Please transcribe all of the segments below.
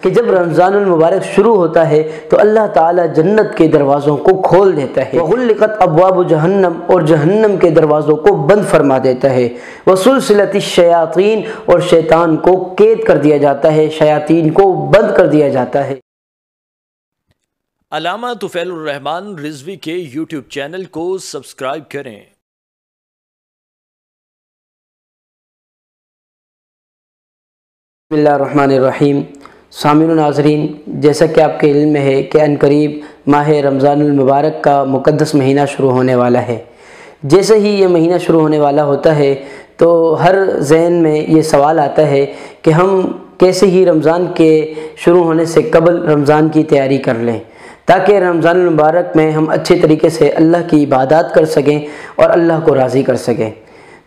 کہ جب رمضان المبارک شروع ہوتا ہے تو اللہ تعالیٰ جنت کے دروازوں کو کھول دیتا ہے، وغلقت ابواب جہنم، اور جہنم کے دروازوں کو بند فرما دیتا ہے، وسلسلت الشیاطین، اور شیطان کو قید کر دیا جاتا ہے، شیاطین کو بند کر دیا جاتا ہے۔ علامہ طفیل الرحمان رضوی کے یوٹیوب چینل کو سبسکرائب کریں۔ بسم اللہ الرحمن الرحیم۔ سامعین و ناظرین، جیسا کہ آپ کے علم میں ہے کہ عنقریب ماہ رمضان المبارک کا مقدس مہینہ شروع ہونے والا ہے۔ جیسے ہی یہ مہینہ شروع ہونے والا ہوتا ہے تو ہر ذہن میں یہ سوال آتا ہے کہ ہم کیسے ہی رمضان کے شروع ہونے سے قبل رمضان کی تیاری کر لیں تاکہ رمضان المبارک میں ہم اچھے طریقے سے اللہ کی عبادات کر سکیں اور اللہ کو راضی کر سکیں۔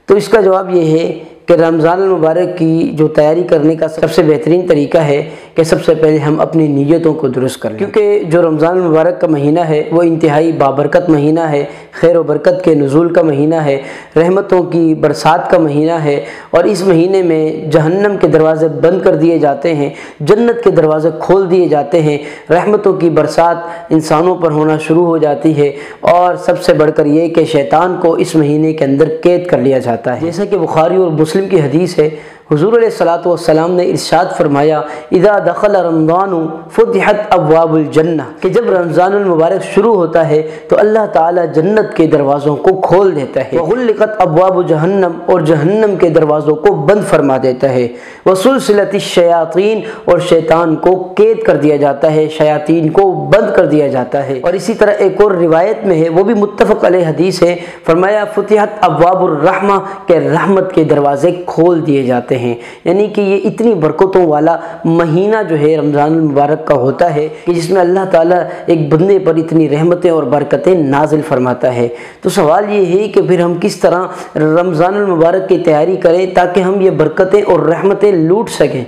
تو اس کا جواب یہ ہے کہ رمضان المبارک کی جو تیاری کرنے کا سب سے بہترین طریقہ ہے کہ سب سے پہلے ہم اپنی نیتوں کو درست کر لیں، کیونکہ جو رمضان المبارک کا مہینہ ہے وہ انتہائی بابرکت مہینہ ہے، خیر و برکت کے نزول کا مہینہ ہے، رحمتوں کی برسات کا مہینہ ہے، اور اس مہینے میں جہنم کے دروازے بند کر دیے جاتے ہیں، جنت کے دروازے کھول دیے جاتے ہیں، رحمتوں کی برسات انسانوں پر ہونا شروع ہو جاتی ہے، اور سب سے بڑھ کر یہ کہ شیطان کو اس مہینے کے اندر قید کر لیا جاتا ہے۔ جیسا کہ بخاری اور مسلم کی حدیث ہے، حضور علیہ الصلوۃ والسلام نے ارشاد فرمایا، اذا دخل رمضان فتحت ابواب الجنہ، کہ جب رمضان المبارک شروع ہوتا ہے تو اللہ تعالیٰ جنت کے دروازوں کو کھول دیتا ہے، وغلقت ابواب جہنم، اور جہنم کے دروازوں کو بند فرما دیتا ہے، وسلسلت الشیاطین، اور شیطان کو قید کر دیا جاتا ہے، شیاطین کو بند کر دیا جاتا ہے۔ اور اسی طرح ایک اور روایت میں ہے، وہ بھی متفق علیہ حدیث ہے، فرمایا فتحت ابواب الرحمہ، کہ رحمت کے دروازے کھول دیے جاتے ہیں، یعنی کہ یہ اتنی برکتوں والا مہینہ جو ہے رمضان المبارک کا ہوتا ہے کہ جس میں اللہ تعالیٰ ایک بندے پر اتنی رحمتیں اور برکتیں نازل فرماتا ہے۔ تو سوال یہ ہے کہ پھر ہم کس طرح رمضان المبارک کی تیاری کریں تاکہ ہم یہ برکتیں اور رحمتیں لوٹ سکیں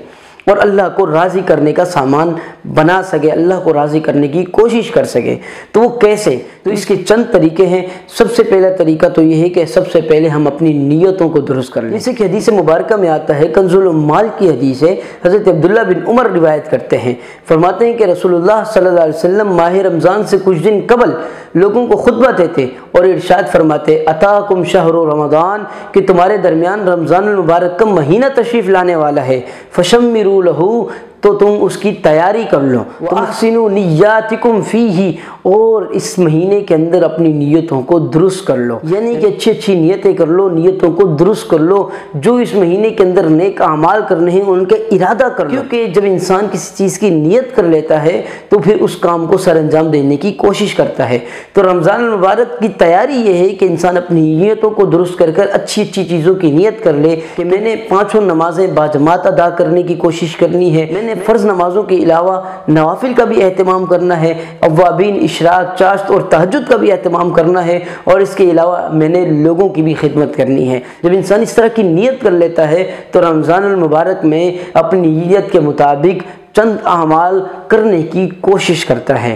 اور اللہ کو راضی کرنے کا سامان بنا سکے، اللہ کو راضی کرنے کی کوشش کر سکے۔ تو وہ کیسے؟ تو اس کے چند طریقے ہیں۔ سب سے پہلا طریقہ تو یہ ہے کہ سب سے پہلے ہم اپنی نیتوں کو درست کر لیں۔ جیسے کہ حدیث مبارکہ میں آتا ہے، کنز العمال کی حدیث ہے، حضرت عبداللہ بن عمر روایت کرتے ہیں، فرماتے ہیں کہ رسول اللہ صلی اللہ علیہ وسلم ماہ رمضان سے کچھ دن قبل لوگوں کو خطبہ دیتے اور ارشاد فرماتے، اتاکم شہر رمضان، کہ تمہارے درمیان رمضان المبارک کا مہینہ تشریف لانے والا ہے، فشمروا لہو، تو تم اس کی تیاری کر لو، وَأَحْسِنُوا نِيَّاتِكُمْ فِيهِ، اور اس مہینے کے اندر اپنی نیتوں کو درست کر لو، یعنی کہ اچھی اچھی نیتیں کر لو، نیتوں کو درست کر لو، جو اس مہینے کے اندر نیک اعمال کرنے ہیں ان کے ارادہ کر لو، کیونکہ جب انسان کسی چیز کی نیت کر لیتا ہے تو پھر اس کام کو سر انجام دینے کی کوشش کرتا ہے۔ تو رمضان المبارک کی تیاری یہ ہے کہ انسان اپنی نیتوں کو درست کر کر اچھی اچھی چیزوں کی نیت کر لے کہ میں نے 5 نمازیں باجماعت ادا کرنے کی کوشش کرنی ہے، میں نے فرض نمازوں کے علاوہ نوافل کا بھی اہتمام کرنا ہے، اوابین، اشراق، چاشت اور تہجد کا بھی اہتمام کرنا ہے، اور اس کے علاوہ میں نے لوگوں کی بھی خدمت کرنی ہے۔ جب انسان اس طرح کی نیت کر لیتا ہے تو رمضان المبارک میں اپنی نیت کے مطابق چند اعمال کرنے کی کوشش کرتا ہے۔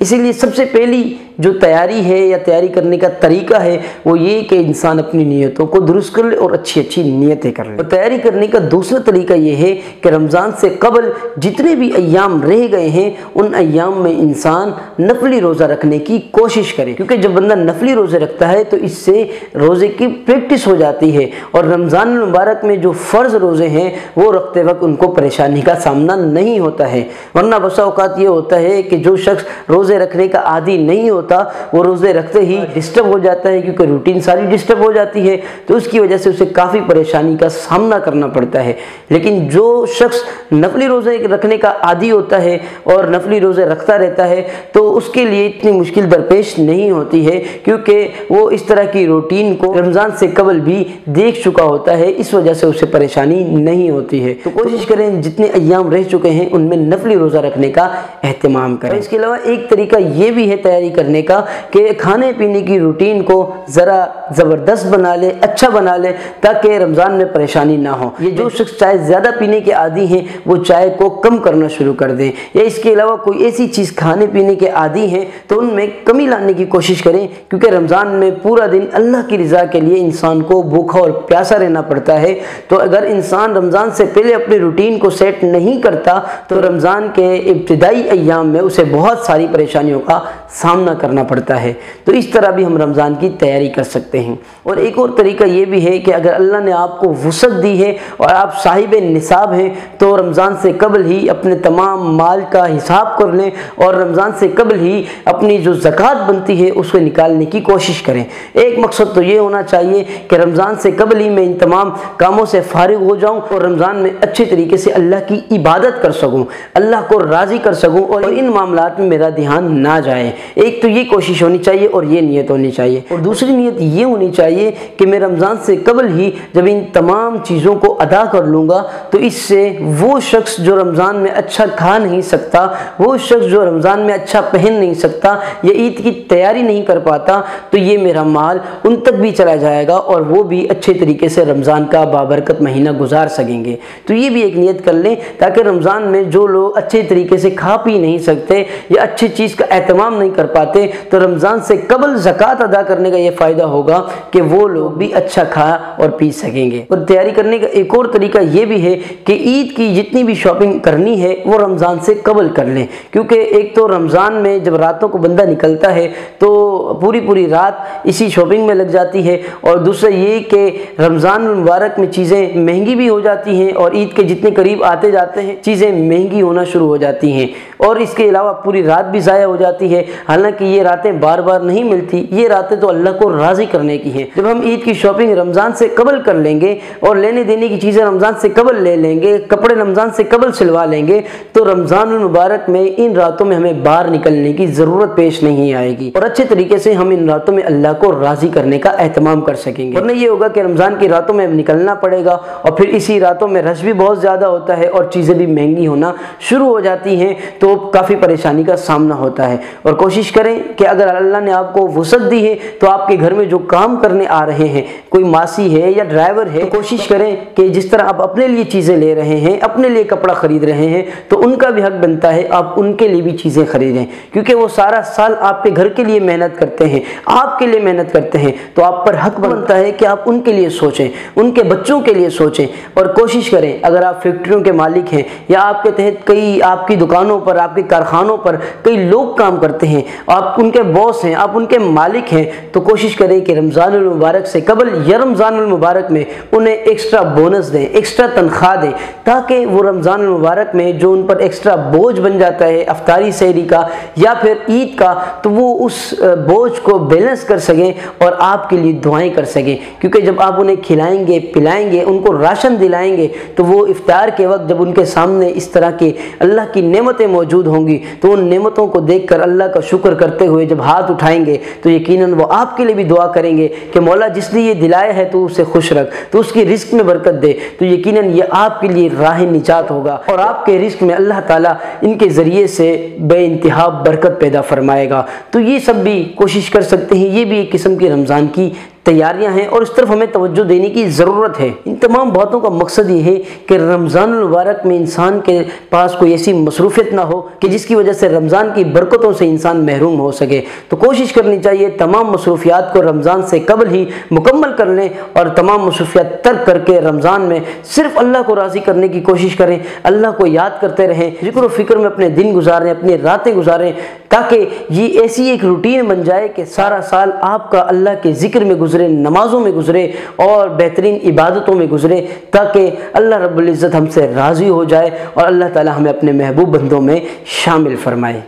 اسی لیے سب سے پہلی جو تیاری ہے یا تیاری کرنے کا طریقہ ہے وہ یہ کہ انسان اپنی نیتوں کو درست کر لے اور اچھی اچھی نیتیں کر لے۔ اور تیاری کرنے کا دوسرا طریقہ یہ ہے کہ رمضان سے قبل جتنے بھی ایام رہ گئے ہیں ان ایام میں انسان نفلی روزہ رکھنے کی کوشش کرے، کیونکہ جب بندہ نفلی روزے رکھتا ہے تو اس سے روزے کی پریکٹس ہو جاتی ہے، اور رمضان المبارک میں جو فرض روزے ہیں وہ رکھتے وقت ان کو پریشانی کا سامنا نہیں ہوتا ہے، ورنہ بسا اوقات یہ ہوتا ہے کہ جو شخص روزے رکھنے کا عادی نہیں ہوتا وہ روزے رکھتے ہی ڈسٹرب ہو جاتا ہے، کیونکہ روٹین ساری ڈسٹرب ہو جاتی ہے، تو اس کی وجہ سے اسے کافی پریشانی کا سامنا کرنا پڑتا ہے۔ لیکن جو شخص نفلی روزے رکھنے کا عادی ہوتا ہے اور نفلی روزے رکھتا رہتا ہے تو اس کے لیے اتنی مشکل درپیش نہیں ہوتی ہے، کیونکہ وہ اس طرح کی روٹین کو رمضان سے قبل بھی دیکھ چکا ہوتا ہے، اس وجہ سے اسے پریشانی نہیں ہوتی ہے۔ تو کوشش کریں جتنے ایام رہ چکے ہیں ان میں نفلی روزہ رکھنے کا اہتمام کریں۔ اس کے علاوہ ایک طریقہ یہ بھی ہے تیاری کرنے کا کہ کھانے پینے کی روٹین کو ذرا زبردست بنا لے، اچھا بنا لے، تاکہ رمضان میں پریشانی نہ ہو۔ یہ جو شخص چائے زیادہ پینے کے عادی ہیں وہ چائے کو کم کرنا شروع کر دیں، یا اس کے علاوہ کوئی ایسی چیز کھانے پینے کے عادی ہیں تو ان میں کمی لانے کی کوشش کریں، کیونکہ رمضان میں پورا دن اللہ کی رضا کے لیے انسان کو بھوکا اور پیاسا رہنا پڑتا ہے۔ تو اگر انسان رمضان سے پہلے اپنے روٹین کو سیٹ نہیں کرتا تو رمضان کے ابتدائی ایام میں اسے بہت ساری پریشانیوں کا سامنا کرنا پڑتا ہے۔ تو اس طرح بھی ہم رمضان کی تیاری کر سکتے ہیں۔ اور ایک اور طریقہ یہ بھی ہے کہ اگر اللہ نے آپ کو وسعت دی ہے اور آپ صاحب نصاب ہیں تو رمضان سے قبل ہی اپنے تمام مال کا حساب کر لیں اور رمضان سے قبل ہی اپنی جو زکوٰۃ بنتی ہے اس کو نکالنے کی کوشش کریں۔ ایک مقصد تو یہ ہونا چاہیے کہ رمضان سے قبل ہی میں ان تمام کاموں سے فارغ ہو جاؤں اور رمضان میں اچھے طریقے سے اللہ کی عبادت کر سکوں، اللہ کو راضی کر سکوں اور ان معاملات میں میرا دھیان نہ جائے۔ ایک تو یہ کوشش ہونی چاہیے اور یہ نیت ہونی چاہیے، اور دوسری نیت یہ ہونی چاہیے کہ میں رمضان سے قبل ہی جب ان تمام چیزوں کو ادا کر لوں گا تو اس سے وہ شخص جو رمضان میں اچھا کھا نہیں سکتا، وہ شخص جو رمضان میں اچھا پہن نہیں سکتا یا عید کی تیاری نہیں کر پاتا، تو یہ میرا مال ان تک بھی چلا جائے گا اور وہ بھی اچھے طریقے سے رمضان کا بابرکت مہینہ گزار سکیں گے۔ تو یہ بھی ایک نیت کر لیں تاکہ رمضان میں جو لوگ اچھے طریقے سے کھا پی نہیں سکتے یا اچھی چیز کا اہتمام نہیں کر پاتے تو رمضان سے قبل زکوٰۃ ادا کرنے کا یہ فائدہ ہوگا کہ وہ لوگ بھی اچھا کھا اور پی سکیں گے۔ اور تیاری کرنے کا ایک اور طریقہ یہ بھی ہے کہ عید کی جتنی بھی شاپنگ کرنی ہے وہ رمضان سے قبل کر لیں، کیونکہ ایک تو رمضان میں جب راتوں کو بندہ نکلتا ہے تو پوری رات اسی شاپنگ میں لگ جاتی ہے، اور دوسرا یہ کہ رمضان المبارک میں چیزیں مہنگی بھی ہو جاتی ہیں اور عید کے جتنے قریب آتے جاتے ہیں چیزیں مہنگی ہونا شروع ہو جاتی ہیں، اور اس کے علاوہ پوری رات بھی ضائع ہو جاتی ہے۔ حالانکہ یہ راتیں بار بار نہیں ملتی، یہ راتیں تو اللہ کو راضی کرنے کی ہیں۔ جب ہم عید کی شاپنگ رمضان سے قبل کر لیں گے اور لینے دینے کی چیزیں رمضان سے قبل لے لیں گے، کپڑے رمضان سے قبل سلوا لیں گے، تو رمضان المبارک میں ان راتوں میں ہمیں باہر نکلنے کی ضرورت پیش نہیں آئے گی اور اچھے طریقے سے ہم ان راتوں میں اللہ کو راضی کرنے کا اہتمام کر سکیں گے۔ ورنہ یہ ہوگا کہ رمضان کی راتوں میں نکلنا پڑے گا اور پھر اسی راتوں میں رش بھی بہت زیادہ ہوتا ہے اور چیزیں بھی مہنگی ہونا شروع ہو جاتی ہیں، تو کافی پریشانی کا سامنا ہوتا ہے۔ اور کوشش کریں کہ اگر اللہ نے آپ کو وسعت دی ہے تو آپ کے گھر میں جو کام کرنے آ رہے ہیں، کوئی ماسی ہے یا ڈرائیور ہے، تو کوشش کریں کہ جس طرح آپ اپنے لیے چیزیں لے رہے ہیں، اپنے لیے کپڑا خرید رہے ہیں، تو ان کا بھی حق بنتا ہے آپ ان کے لیے بھی چیزیں خریدیں، کیونکہ وہ سارا سال آپ کے گھر کے لیے محنت کرتے ہیں، آپ کے لیے محنت کرتے ہیں، تو آپ پر حق بنتا ہے کہ آپ ان کے لیے سوچیں، ان کے بچوں کے لیے سوچیں۔ اور کوشش کریں اگر آپ فیکٹریوں کے مالک ہیں یا آپ کے تحت کئی آپ کی دکانوں پر، آپ کے کارخانوں پر کئی لوگ کام کرتے ہیں، آپ ان کے باس ہیں، آپ ان کے مالک ہیں، تو کوشش کریں کہ رمضان المبارک سے قبل یا رمضان المبارک میں انہیں ایکسٹرا بونس دیں، ایکسٹرا تنخواہ دیں، تاکہ وہ رمضان المبارک میں جو ان پر ایکسٹرا بوجھ بن جاتا ہے افطاری سحری کا یا پھر عید کا، تو وہ اس بوجھ کو بیلنس کر سکیں اور آپ کے لیے دعائیں کر سکیں، کیونکہ جب آپ انہیں کھلائیں گے، پلائیں گے، ان کو راشن دلائیں گے، تو وہ افطار کے وقت جب ان کے سامنے اس طرح کے اللہ کی نعمتیں موجود ہوں گی تو ان نعمتوں کو دیکھ کر اللہ کا شکر کرتے ہوئے جب ہاتھ اٹھائیں گے تو یقیناً وہ آپ کے لیے بھی دعا کریں گے کہ مولا جس نے یہ دلایا ہے تو اسے خوش رکھ، تو اس کی رزق میں برکت دے، تو یقیناً یہ آپ کے لیے راہ نجات ہوگا اور آپ کے رزق میں اللہ تعالیٰ ان کے ذریعے سے بے انتہا برکت پیدا فرمائے گا۔ تو یہ سب بھی کوشش کر سکتے ہیں، یہ بھی ایک قسم کی رمضان کی تیاریاں ہیں اور اس طرف ہمیں توجہ دینے کی ضرورت ہے۔ ان تمام باتوں کا مقصد یہ ہے کہ رمضان المبارک میں انسان کے پاس کوئی ایسی مصروفیت نہ ہو کہ جس کی وجہ سے رمضان کی برکتوں سے انسان محروم ہو سکے۔ تو کوشش کرنی چاہیے تمام مصروفیات کو رمضان سے قبل ہی مکمل کر لیں اور تمام مصروفیات ترک کر کے رمضان میں صرف اللہ کو راضی کرنے کی کوشش کریں، اللہ کو یاد کرتے رہیں، ذکر و فکر میں اپنے دن گزاریں، اپنی راتیں گزاریں، تاکہ یہ ایسی ایک روٹین بن جائے کہ سارا سال آپ کا اللہ کے ذکر میں گزرے، نمازوں میں گزرے اور بہترین عبادتوں میں گزرے، تاکہ اللہ رب العزت ہم سے راضی ہو جائے اور اللہ تعالی ہمیں اپنے محبوب بندوں میں شامل فرمائے۔